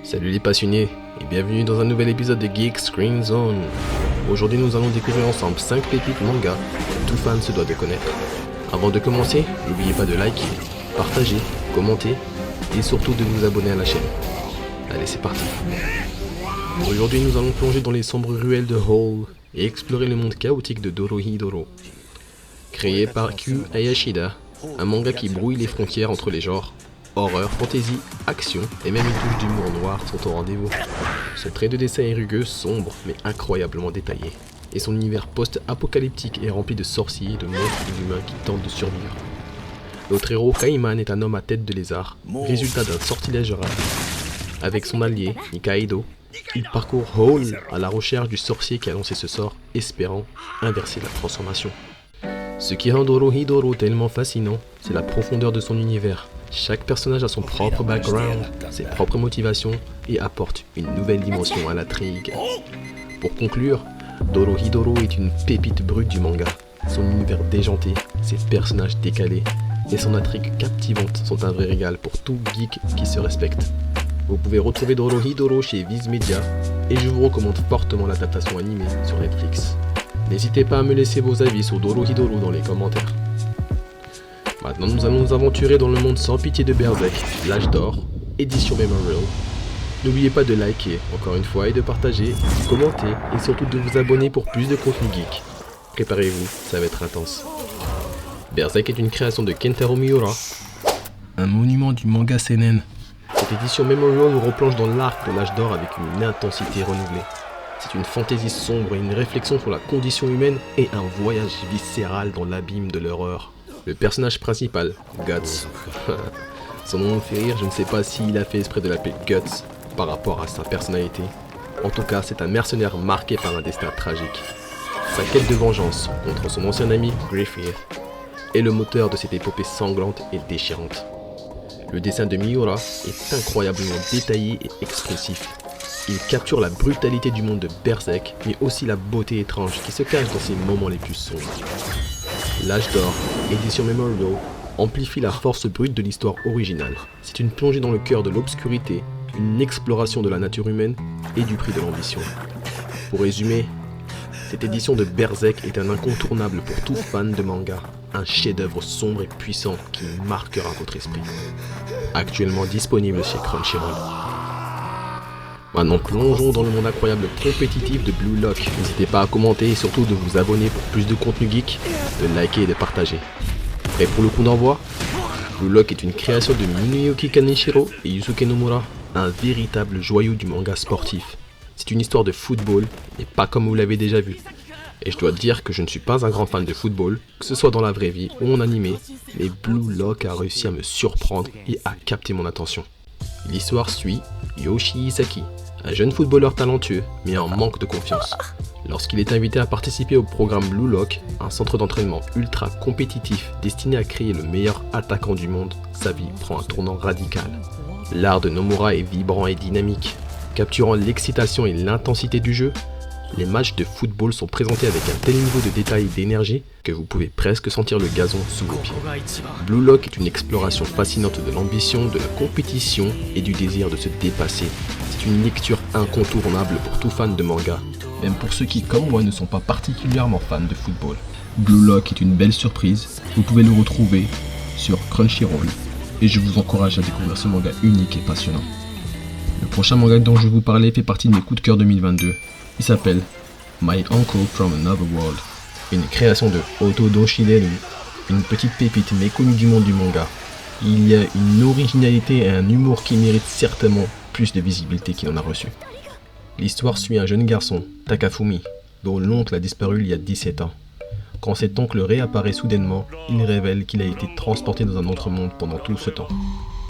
Salut les passionnés et bienvenue dans un nouvel épisode de Geek Screen Zone. Aujourd'hui nous allons découvrir ensemble 5 pépites manga que tout fan se doit de connaître. Avant de commencer, n'oubliez pas de liker, partager, commenter et surtout de vous abonner à la chaîne. Allez, c'est parti. Aujourd'hui nous allons plonger dans les sombres ruelles de Hole et explorer le monde chaotique de Dorohedoro. Créé par Kyu Hayashida, un manga qui brouille les frontières entre les genres. Horreur, fantasy, action et même une touche d'humour noir sont au rendez-vous. Son trait de dessin est rugueux, sombre mais incroyablement détaillé. Et son univers post-apocalyptique est rempli de sorciers et de monstres inhumains qui tentent de survivre. Notre héros Kaiman est un homme à tête de lézard, résultat d'un sortilège rare. Avec son allié, Nikaido, il parcourt Hole à la recherche du sorcier qui a lancé ce sort, espérant inverser la transformation. Ce qui rend Dorohedoro tellement fascinant, c'est la profondeur de son univers. Chaque personnage a son propre background, ses propres motivations et apporte une nouvelle dimension à l'intrigue. Pour conclure, Dorohedoro est une pépite brute du manga. Son univers déjanté, ses personnages décalés et son intrigue captivante sont un vrai régal pour tout geek qui se respecte. Vous pouvez retrouver Dorohedoro chez Viz Media et je vous recommande fortement l'adaptation animée sur Netflix. N'hésitez pas à me laisser vos avis sur Dorohedoro dans les commentaires. Maintenant nous allons nous aventurer dans le monde sans pitié de Berserk, l'âge d'or, édition Memorial. N'oubliez pas de liker encore une fois et de partager, commenter et surtout de vous abonner pour plus de contenu geek. Préparez-vous, ça va être intense. Berserk est une création de Kentaro Miura, un monument du manga seinen. Cette édition Memorial nous replonge dans l'arc de l'âge d'or avec une intensité renouvelée. C'est une fantaisie sombre et une réflexion sur la condition humaine et un voyage viscéral dans l'abîme de l'horreur. Le personnage principal, Guts. Son nom me fait rire, je ne sais pas s'il a fait exprès de l'appeler Guts par rapport à sa personnalité. En tout cas, c'est un mercenaire marqué par un destin tragique. Sa quête de vengeance contre son ancien ami Griffith est le moteur de cette épopée sanglante et déchirante. Le dessin de Miura est incroyablement détaillé et expressif. Il capture la brutalité du monde de Berserk, mais aussi la beauté étrange qui se cache dans ses moments les plus sombres. L'âge d'or, édition Memorial, amplifie la force brute de l'histoire originale. C'est une plongée dans le cœur de l'obscurité, une exploration de la nature humaine et du prix de l'ambition. Pour résumer, cette édition de Berserk est un incontournable pour tout fan de manga, un chef-d'œuvre sombre et puissant qui marquera votre esprit. Actuellement disponible chez Crunchyroll. Maintenant plongeons dans le monde incroyable compétitif de Blue Lock. N'hésitez pas à commenter et surtout de vous abonner pour plus de contenu geek, de liker et de partager. Prêt pour le coup d'envoi? Blue Lock est une création de Minuyuki Kaneshiro et Yusuke Nomura, un véritable joyau du manga sportif. C'est une histoire de football, et pas comme vous l'avez déjà vu. Et je dois dire que je ne suis pas un grand fan de football, que ce soit dans la vraie vie ou en animé, mais Blue Lock a réussi à me surprendre et à capter mon attention. L'histoire suit Yoshi Isaki, un jeune footballeur talentueux mais en manque de confiance. Lorsqu'il est invité à participer au programme Blue Lock, un centre d'entraînement ultra compétitif destiné à créer le meilleur attaquant du monde, sa vie prend un tournant radical. L'art de Nomura est vibrant et dynamique, capturant l'excitation et l'intensité du jeu. Les matchs de football sont présentés avec un tel niveau de détail et d'énergie que vous pouvez presque sentir le gazon sous vos pieds. Blue Lock est une exploration fascinante de l'ambition, de la compétition et du désir de se dépasser. C'est une lecture incontournable pour tout fan de manga, même pour ceux qui, comme moi, ne sont pas particulièrement fans de football. Blue Lock est une belle surprise, vous pouvez le retrouver sur Crunchyroll et je vous encourage à découvrir ce manga unique et passionnant. Le prochain manga dont je vais vous parler fait partie de mes coups de cœur 2022. Il s'appelle My Uncle from Another World, une création de Otodo Shideru, une petite pépite méconnue du monde du manga. Il y a une originalité et un humour qui méritent certainement plus de visibilité qu'il en a reçu. L'histoire suit un jeune garçon, Takafumi, dont l'oncle a disparu il y a 17 ans. Quand cet oncle réapparaît soudainement, il révèle qu'il a été transporté dans un autre monde pendant tout ce temps.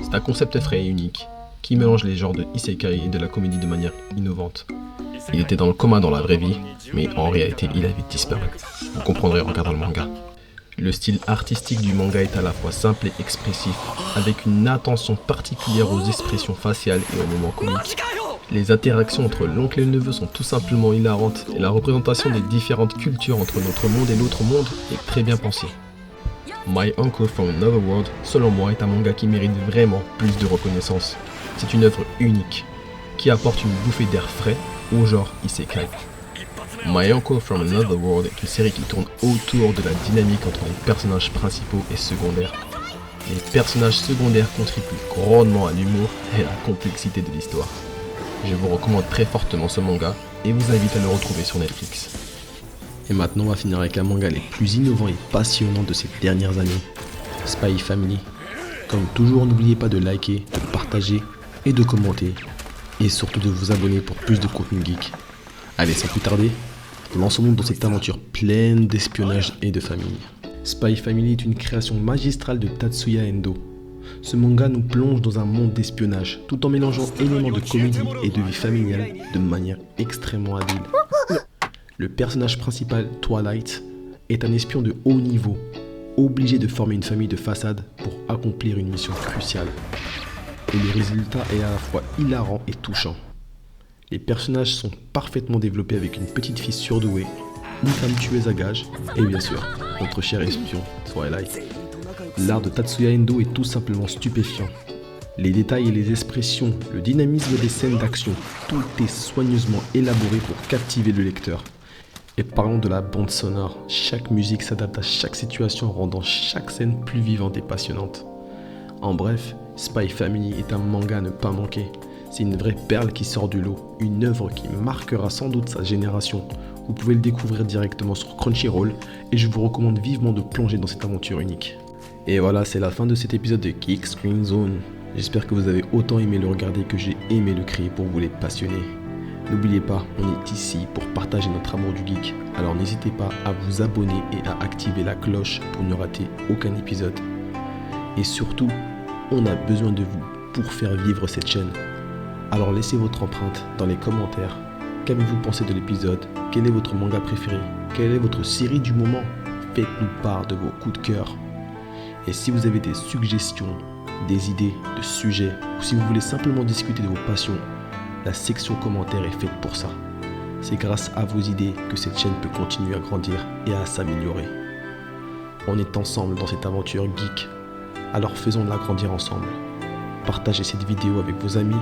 C'est un concept frais et unique, qui mélange les genres de isekai et de la comédie de manière innovante. Il était dans le coma dans la vraie vie, mais en réalité il avait disparu. Vous comprendrez en regardant le manga. Le style artistique du manga est à la fois simple et expressif, avec une attention particulière aux expressions faciales et aux moments comiques. Les interactions entre l'oncle et le neveu sont tout simplement hilarantes, et la représentation des différentes cultures entre notre monde et l'autre monde est très bien pensée. My Uncle from Another World, selon moi, est un manga qui mérite vraiment plus de reconnaissance. C'est une œuvre unique. qui apporte une bouffée d'air frais au genre isekai. My Uncle from Another World est une série qui tourne autour de la dynamique entre les personnages principaux et secondaires. Les personnages secondaires contribuent grandement à l'humour et à la complexité de l'histoire. Je vous recommande très fortement ce manga et vous invite à le retrouver sur Netflix. Et maintenant on va finir avec un manga les plus innovants et passionnants de ces dernières années, Spy Family. Comme toujours, n'oubliez pas de liker, de partager et de commenter. Et surtout de vous abonner pour plus de contenu geek. Allez, sans plus tarder, lançons-nous dans cette aventure pleine d'espionnage et de famille. Spy Family est une création magistrale de Tatsuya Endo. Ce manga nous plonge dans un monde d'espionnage, tout en mélangeant éléments de comédie et de vie familiale de manière extrêmement habile. Le personnage principal, Twilight, est un espion de haut niveau, obligé de former une famille de façade pour accomplir une mission cruciale. Et le résultat est à la fois hilarant et touchant. Les personnages sont parfaitement développés avec une petite fille surdouée, une femme tueuse à gages, et bien sûr, notre cher espion, Twilight. L'art de Tatsuya Endo est tout simplement stupéfiant. Les détails et les expressions, le dynamisme des scènes d'action, tout est soigneusement élaboré pour captiver le lecteur. Et parlons de la bande sonore, chaque musique s'adapte à chaque situation, rendant chaque scène plus vivante et passionnante. En bref, Spy Family est un manga à ne pas manquer. C'est une vraie perle qui sort du lot, une œuvre qui marquera sans doute sa génération. Vous pouvez le découvrir directement sur Crunchyroll et je vous recommande vivement de plonger dans cette aventure unique. Et voilà, c'est la fin de cet épisode de Geek Screen Zone. J'espère que vous avez autant aimé le regarder que j'ai aimé le créer pour vous les passionnés. N'oubliez pas, on est ici pour partager notre amour du geek, alors n'hésitez pas à vous abonner et à activer la cloche pour ne rater aucun épisode. Et surtout, on a besoin de vous pour faire vivre cette chaîne. Alors laissez votre empreinte dans les commentaires. Qu'avez-vous pensé de l'épisode? Quel est votre manga préféré? Quelle est votre série du moment? Faites-nous part de vos coups de cœur. Et si vous avez des suggestions, des idées de sujets, ou si vous voulez simplement discuter de vos passions, la section commentaires est faite pour ça. C'est grâce à vos idées que cette chaîne peut continuer à grandir et à s'améliorer. On est ensemble dans cette aventure geek, alors faisons-la grandir ensemble. Partagez cette vidéo avec vos amis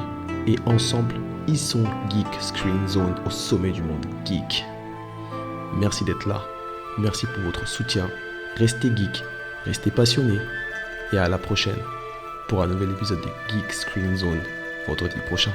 et ensemble, hissons Geek Screen Zone au sommet du monde geek. Merci d'être là, merci pour votre soutien, restez geek, restez passionnés et à la prochaine pour un nouvel épisode de Geek Screen Zone vendredi prochain.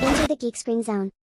Enter the Geek Screen Zone.